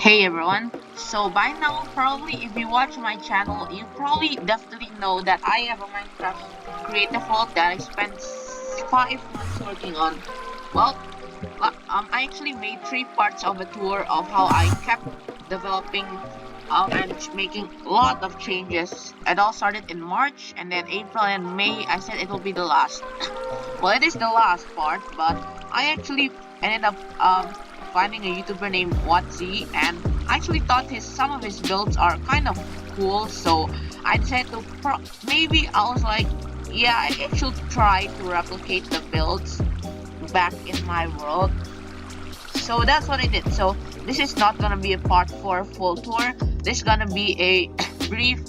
Hey everyone, so by now probably if you watch my channel you probably definitely know that I have a Minecraft creative world that I spent 5 months working on. Well, I actually made 3 parts of a tour of how I kept developing and making a lot of changes. It all started in March and then April and May I said it will be the last. Well, it is the last part, but I actually ended up finding a YouTuber named Watzi, and I actually thought some of his builds are kind of cool, so I decided to maybe I was like, yeah, I should try to replicate the builds back in my world. So that's what I did. So this is not gonna be a part 4 full tour. This is gonna be a brief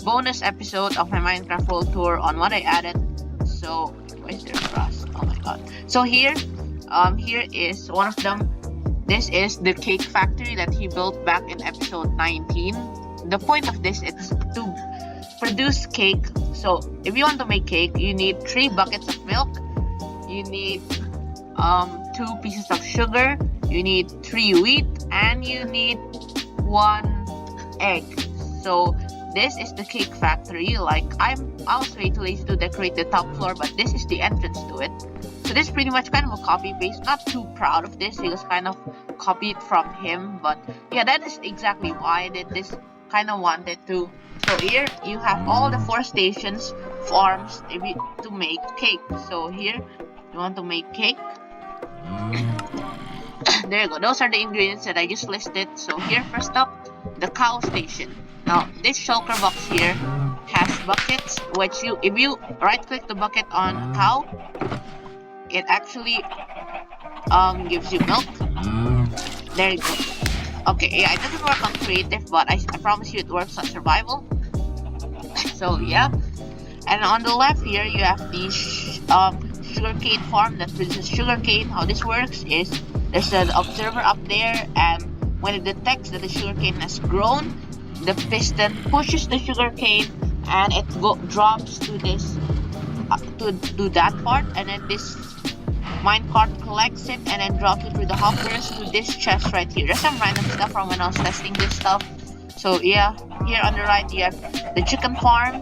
bonus episode of my Minecraft world tour on what I added. So where's their grass? Oh my god. So here is one of them. This is the cake factory that he built back in episode 19. The point of this is to produce cake. So if you want to make cake, you need 3 buckets of milk. You need 2 pieces of sugar. You need 3 wheat, and you need 1 egg. So this is the cake factory. Like I was way too lazy to decorate the top floor, but this is the entrance to it. So this is pretty much kind of a copy paste. Not too proud of this. It was kind of copied from him, but yeah, that is exactly why I did this. Kind of wanted to. So here you have all the 4 stations, farms to make cake. So here you want to make cake. There you go. Those are the ingredients that I just listed. So here first up, the cow station. Now this shulker box here has buckets, which if you right click the bucket on cow, it actually gives you milk. There you go. Okay, yeah, it doesn't work on creative, but I promise you it works on survival. So yeah, and on the left here you have the sugarcane farm that produces sugarcane. How this works is there's an observer up there, and when it detects that the sugarcane has grown, the piston pushes the sugarcane and it drops to this to that part, and then this minecart collects it and then drops it through the hoppers to this chest right here. There's some random stuff from when I was testing this stuff. So yeah, here on the right you have the chicken farm.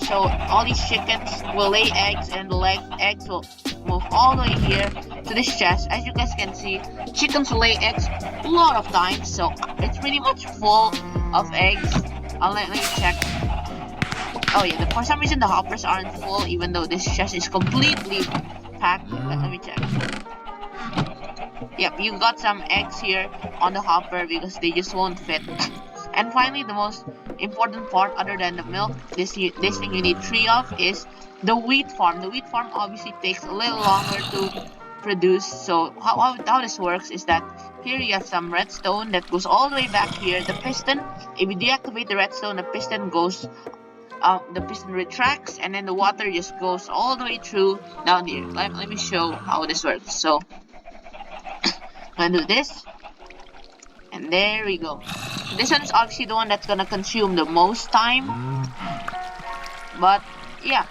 So all these chickens will lay eggs, and the eggs will move all the way here to this chest. As you guys can see, chickens will lay eggs a lot of times, so it's pretty much full of eggs. Let me check. Oh yeah, for some reason the hoppers aren't full, even though this chest is completely packed. Let me check. Yep, you got some eggs here on the hopper because they just won't fit. And finally, the most important part, other than the milk, this thing you need 3 of is the wheat farm. The wheat farm obviously takes a little longer to produce. So how this works is that here you have some redstone that goes all the way back here. The piston, if you deactivate the redstone, the piston goes. The piston retracts, and then the water just goes all the way through down here. Let me show how this works. So I'm gonna do this, and there we go. This one is obviously the one that's gonna consume the most time, but yeah,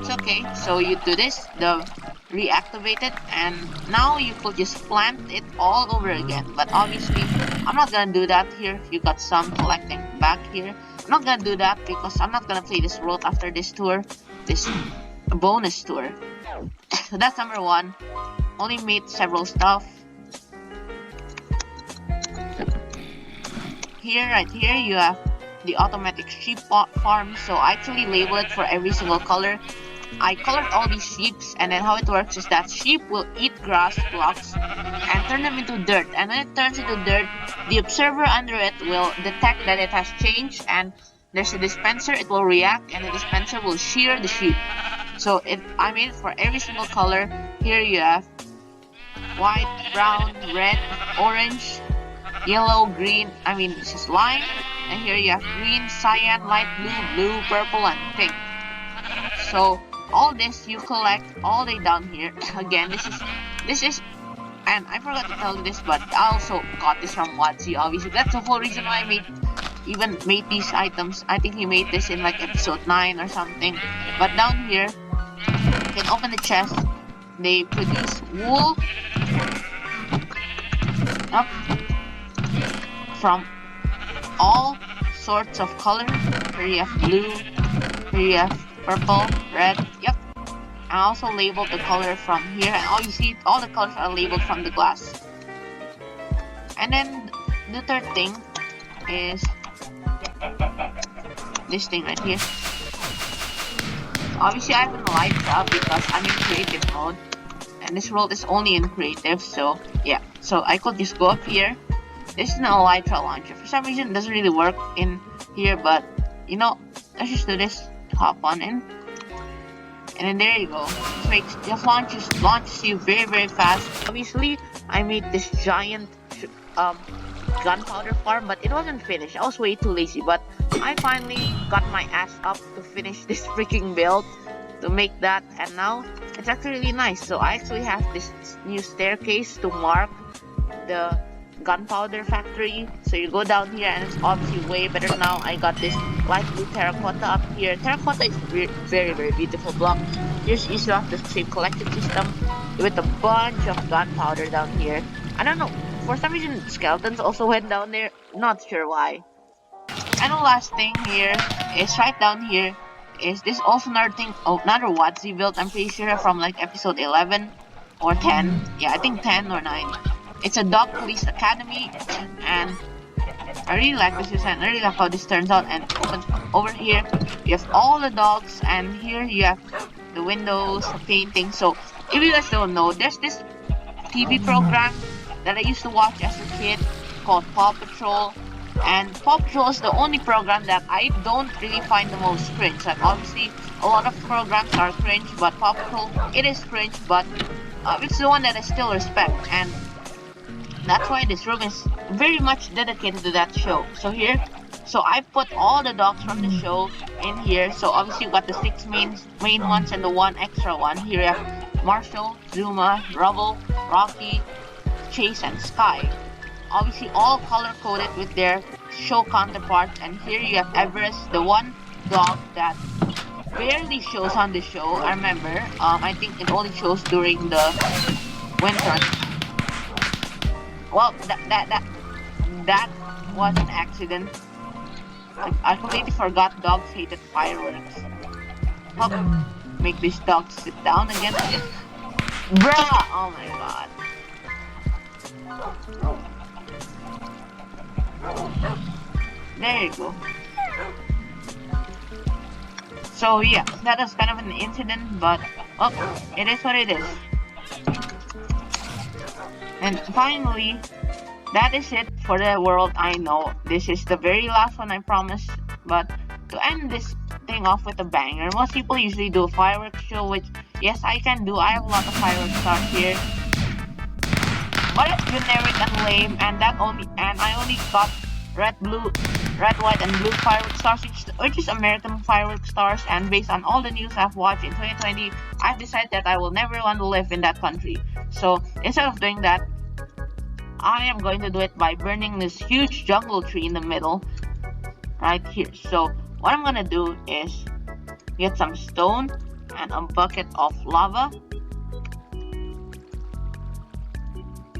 it's okay. So you do this, reactivate it, and now you could just plant it all over again. But obviously I'm not gonna do that here. You got some collecting back here. I'm not gonna do that because I'm not gonna play this world after this tour, this bonus tour. So that's number 1. Only made several stuff. Right here you have the automatic sheep farm. So I actually label it for every single color. I colored all these sheep, and then how it works is that sheep will eat grass blocks and turn them into dirt, and when it turns into dirt, the observer under it will detect that it has changed, and there's a dispenser. It will react, and the dispenser will shear the sheep. So I made it for every single color. Here you have white, brown, red, orange, yellow, green, this is lime, and here you have green, cyan, light blue, purple, and pink. So all this you collect all the way down here. Again, this is, and I forgot to tell you this, but I also got this from Watsi. Obviously, that's the whole reason why I even made these items. I think he made this in like episode 9 or something. But down here, you can open the chest. They produce wool, up from all sorts of color. Here you have blue, here you have purple, red. Yep. I also labeled the color from here, and all you see, all the colors are labeled from the glass. And then the third thing is this thing right here. Obviously, I have an elytra because I'm in creative mode, and this world is only in creative. So yeah, so I could just go up here. This is an elytra launcher. For some reason, it doesn't really work in here, but you know, let's just do this. Hop on in, and then there you go. This launches you very fast. Obviously, I made this giant gunpowder farm, but it wasn't finished. I was way too lazy, but I finally got my ass up to finish this freaking build to make that, and now it's actually really nice. So I actually have this new staircase to mark the gunpowder factory. So you go down here and it's obviously way better now. I got this light blue terracotta up here. Terracotta is very beautiful block. You still have the same collective system with a bunch of gunpowder down here. I don't know, for some reason skeletons also went down there, not sure why. And the last thing here is right down here is this also another thing, another WotC build. I'm pretty sure from like episode 11 or 10. Yeah, I think 10 or 9. It's a dog police academy, and I really like this design. I really like how this turns out. And over here you have all the dogs, and here you have the windows, the painting. So if you guys don't know, there's this TV program that I used to watch as a kid called Paw Patrol. And Paw Patrol is the only program that I don't really find the most cringe. Like obviously a lot of programs are cringe, but Paw Patrol, it is cringe, but it's the one that I still respect, and that's why this room is very much dedicated to that show. So here, so I put all the dogs from the show in here. So obviously you got the 6 main ones and the 1 extra one. Here you have Marshall, Zuma, Rubble, Rocky, Chase, and Sky. Obviously all color coded with their show counterparts. And here you have Everest, the one dog that barely shows on the show. I remember, I think it only shows during the winter. Well, that was an accident. I completely forgot dogs hated fireworks. Help make these dogs sit down again. Bruh! Oh my god. There you go. So yeah, that was kind of an incident, but oh, it is what it is. And finally, that is it for the world I know. This is the very last one, I promise. But to end this thing off with a banger, most people usually do a fireworks show, which yes, I can do. I have a lot of fireworks stars here, but it's generic and lame, and I only got red, white, and blue fireworks stars, which is American fireworks stars. And based on all the news I've watched in 2020, I've decided that I will never want to live in that country. So instead of doing that, I am going to do it by burning this huge jungle tree in the middle right here. So what I'm gonna do is get some stone and a bucket of lava,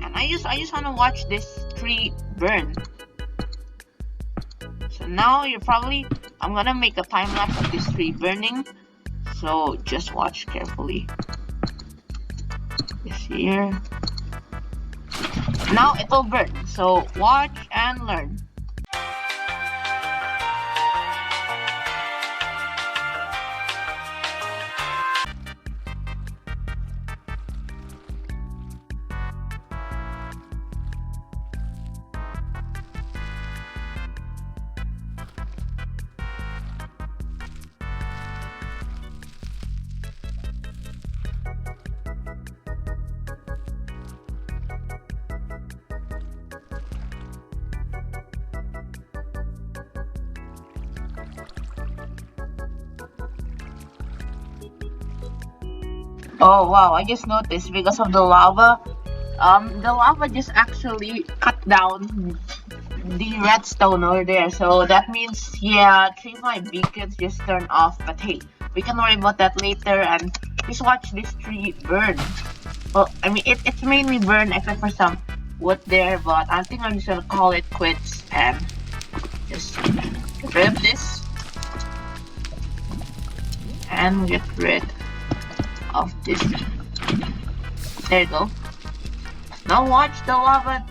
and I just want to watch this tree burn. So now I'm gonna make a time lapse of this tree burning, so just watch carefully. This here. Now it will burn, so watch and learn. Oh wow, I just noticed because of the lava just actually cut down the redstone over there. So that means, yeah, 3 of my beacons just turned off, but hey, we can worry about that later and just watch this tree burn. Well, I mean, it's mainly burn except for some wood there, but I think I'm just gonna call it quits and just get rid of this and get rid of this. There you go. Now watch the lava.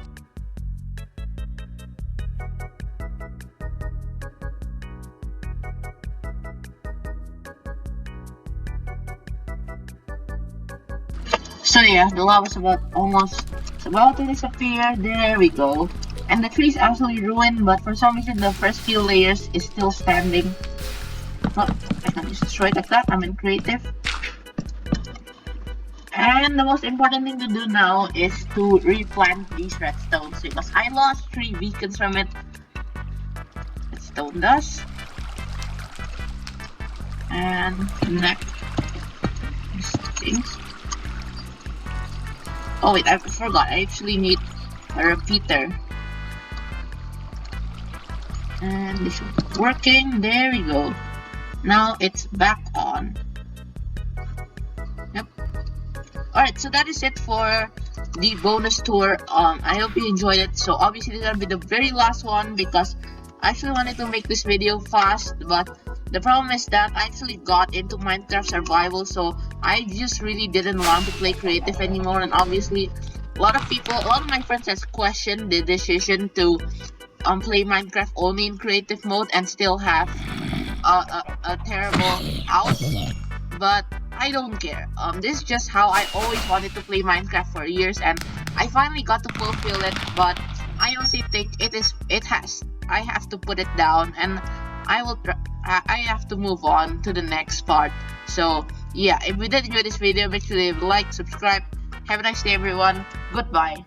So yeah, the lava's about to disappear. There we go. And the tree is absolutely ruined, but for some reason the first few layers is still standing. Oh, I can just destroy it like that. I'm in creative. And the most important thing to do now is to replant these redstones because I lost 3 beacons from it. Redstone dust. And next things. Oh wait, I forgot. I actually need a repeater. And this is working. There we go. Now it's back on. Yep. Alright, so that is it for the bonus tour. I hope you enjoyed it. So obviously this is gonna be the very last one because I actually wanted to make this video fast, but the problem is that I actually got into Minecraft survival, so I just really didn't want to play creative anymore. And obviously a lot of my friends has questioned the decision to play Minecraft only in creative mode and still have a terrible house, but I don't care. This is just how I always wanted to play Minecraft for years, and I finally got to fulfill it. But I honestly think I have to put it down, and I have to move on to the next part. So yeah, if you did enjoy this video, make sure to like, subscribe. Have a nice day, everyone. Goodbye.